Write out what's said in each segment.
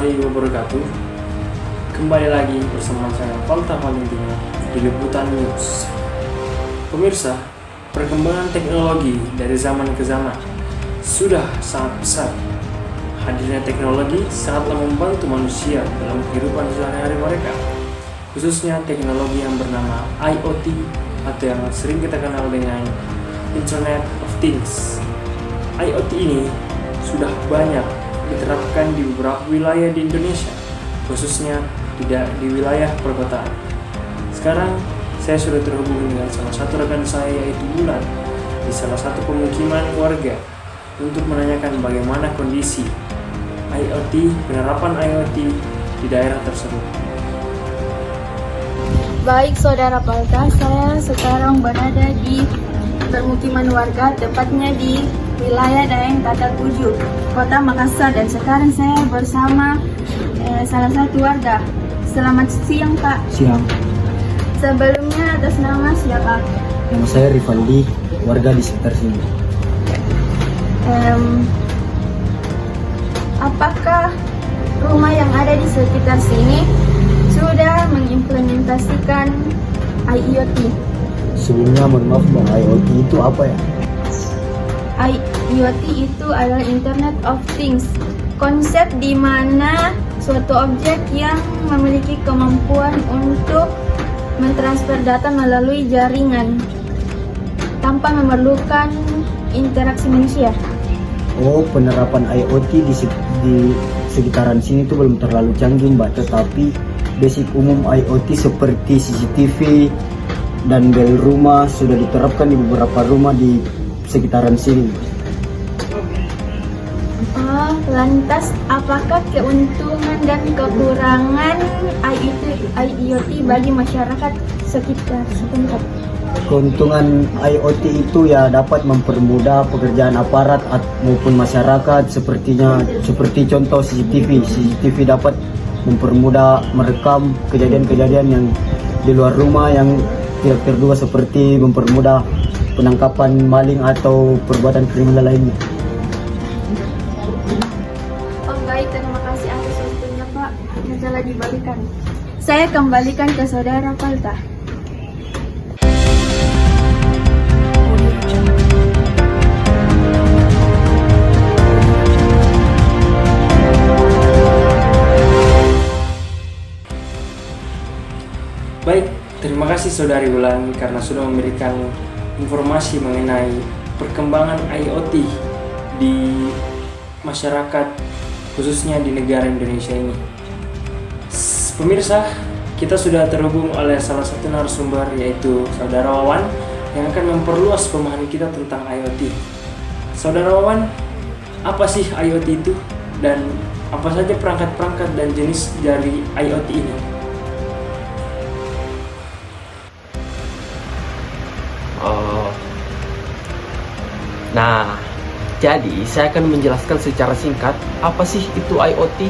warahmatullahi wabarakatuh. Kembali lagi bersama saya Valta Valentino di Liputan News. Pemirsa, perkembangan teknologi dari zaman ke zaman sudah sangat pesat. Hadirnya teknologi sangatlah membantu manusia dalam kehidupan sehari-hari mereka, khususnya teknologi yang bernama IoT atau yang sering kita kenal dengan Internet of Things. IoT ini sudah banyak diterapkan di beberapa wilayah di Indonesia, khususnya tidak di wilayah perkotaan. Sekarang saya sudah terhubung dengan salah satu rekan saya, yaitu Bulan, di salah satu pemukiman warga untuk menanyakan bagaimana kondisi penerapan IoT di daerah tersebut. Baik Saudara Palta, saya sekarang berada di permukiman warga, tepatnya di wilayah Daeng Tadak Buju, Kota Makassar, dan sekarang saya bersama salah satu warga. Selamat siang Pak. Siang, Sebelumnya atas nama siapa? nama saya Rivaldi, warga di sekitar sini. Apakah rumah yang ada di sekitar sini sudah mengimplementasikan IoT? Sebelumnya mohon maaf Bang, IoT itu apa ya? IoT itu adalah Internet of Things, konsep di mana suatu objek yang memiliki kemampuan untuk mentransfer data melalui jaringan tanpa memerlukan interaksi manusia. Oh, penerapan IoT di sekitaran sini itu belum terlalu canggih Mbak, tetapi basic umum IoT seperti CCTV dan bel rumah sudah diterapkan di beberapa rumah di sekitaran sini. Lantas, apakah keuntungan dan kekurangan IoT bagi masyarakat sekitar setempat? Keuntungan IoT itu ya dapat mempermudah pekerjaan aparat maupun masyarakat, seperti contoh CCTV dapat mempermudah merekam kejadian-kejadian yang di luar rumah yang tidak terduga, seperti mempermudah penangkapan maling atau perbuatan kriminal lainnya. Oh baik, terima kasih atas waktunya Pak. Yang telah dibalikan. Saya kembalikan ke Saudara Palta. Baik, terima kasih Saudari Bulan karena sudah memberikan informasi mengenai perkembangan IoT di masyarakat, khususnya di negara Indonesia ini. Pemirsa, kita sudah terhubung oleh salah satu narasumber, yaitu Saudara Wawan, yang akan memperluas pemahaman kita tentang IoT. Saudara Wawan, apa sih IoT itu dan apa saja perangkat-perangkat dan jenis dari IoT ini? Nah, jadi saya akan menjelaskan secara singkat apa sih itu IoT.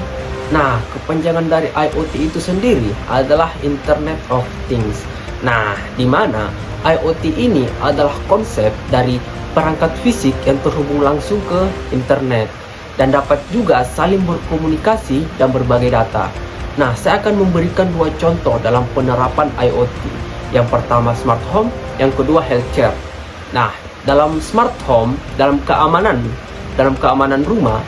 Nah, kepanjangan dari IoT itu sendiri adalah Internet of Things. Nah, di mana IoT ini adalah konsep dari perangkat fisik yang terhubung langsung ke internet dan dapat juga saling berkomunikasi dan berbagi data. Nah, saya akan memberikan dua contoh dalam penerapan IoT. Yang pertama smart home, yang kedua healthcare. Nah, dalam smart home, dalam keamanan rumah,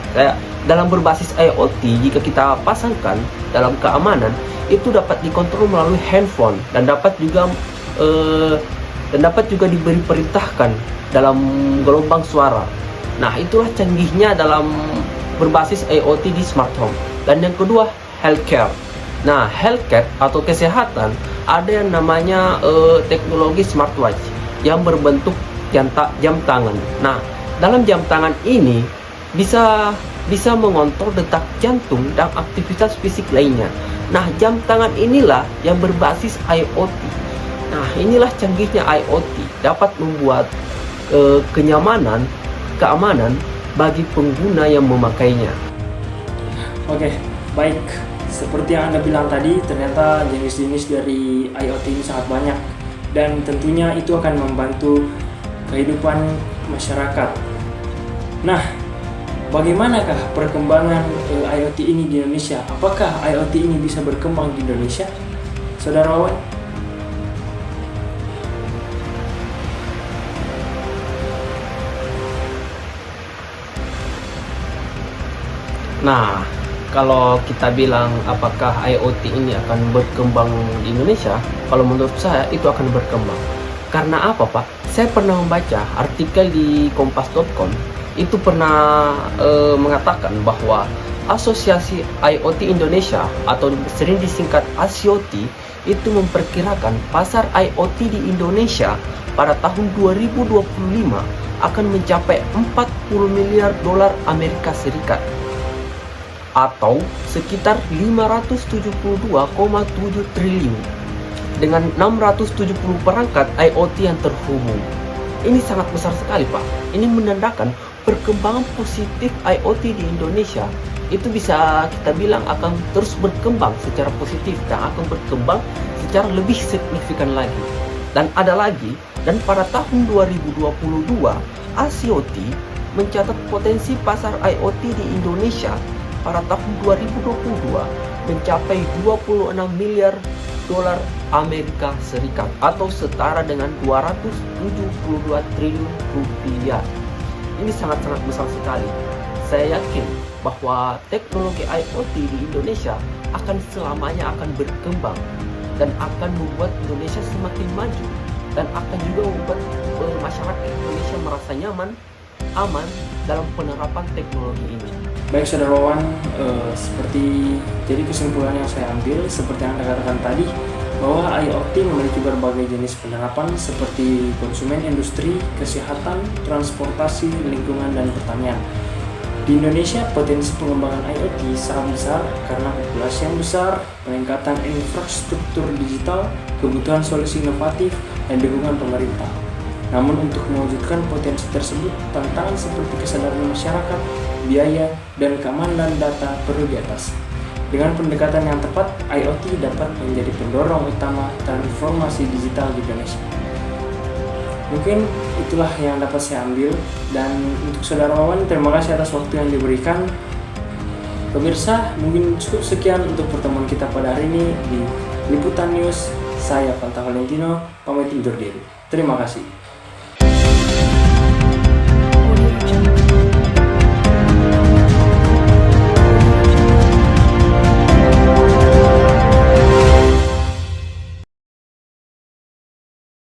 dalam berbasis IoT, jika kita pasangkan dalam keamanan, itu dapat dikontrol melalui handphone dan dapat juga diberi perintahkan dalam gelombang suara. Nah, itulah canggihnya dalam berbasis IoT di smart home. Dan yang kedua, healthcare. Nah, healthcare atau kesehatan ada yang namanya teknologi smartwatch yang berbentuk jam tangan. Nah, dalam jam tangan ini bisa mengontrol detak jantung dan aktivitas fisik lainnya. Nah, jam tangan inilah yang berbasis IoT. Nah, inilah canggihnya IoT, dapat membuat keamanan bagi pengguna yang memakainya. Oke, baik. Seperti yang Anda bilang tadi, ternyata jenis-jenis dari IoT ini sangat banyak dan tentunya itu akan membantu kehidupan masyarakat. Nah, Bagaimanakah perkembangan IoT ini di Indonesia? Apakah IoT ini bisa berkembang di Indonesia? Saudara Wawan? Nah, kalau kita bilang apakah IoT ini akan berkembang di Indonesia, kalau menurut saya itu akan berkembang. Karena apa, Pak? Saya pernah membaca artikel di kompas.com, itu pernah mengatakan bahwa Asosiasi IoT Indonesia atau sering disingkat ASIOT itu memperkirakan pasar IoT di Indonesia pada tahun 2025 akan mencapai 40 miliar dolar Amerika Serikat atau sekitar 572,7 triliun dengan 670 perangkat IoT yang terhubung. Ini sangat besar sekali, Pak. Ini menandakan perkembangan positif IoT di Indonesia itu bisa kita bilang akan terus berkembang secara positif dan akan berkembang secara lebih signifikan lagi. Dan ada lagi, dan pada tahun 2022 ASIOT mencatat potensi pasar IoT di Indonesia pada tahun 2022 mencapai 26 miliar dolar Amerika Serikat atau setara dengan 272 triliun rupiah. Ini sangat-sangat besar sekali. Saya yakin bahwa teknologi IoT di Indonesia akan selamanya akan berkembang dan akan membuat Indonesia semakin maju dan akan juga membuat masyarakat Indonesia merasa nyaman, aman dalam penerapan teknologi ini. Baik Saudara Wawan, jadi kesimpulan yang saya ambil seperti yang Anda katakan tadi, bahwa IoT memiliki berbagai jenis penerapan seperti konsumen, industri, kesehatan, transportasi, lingkungan, dan pertanian. Di Indonesia, potensi pengembangan IoT sangat besar karena populasi yang besar, peningkatan infrastruktur digital, kebutuhan solusi inovatif, dan dukungan pemerintah. Namun untuk mewujudkan potensi tersebut, tantangan seperti kesadaran masyarakat, biaya, dan keamanan data perlu diatasi. Dengan pendekatan yang tepat, IoT dapat menjadi pendorong utama transformasi digital di Indonesia. Mungkin itulah yang dapat saya ambil, dan untuk Saudara Wawan, terima kasih atas waktu yang diberikan. Pemirsa, mungkin cukup sekian untuk pertemuan kita pada hari ini di Liputan News. Saya Fanta Valentino, pamit undur diri. Terima kasih.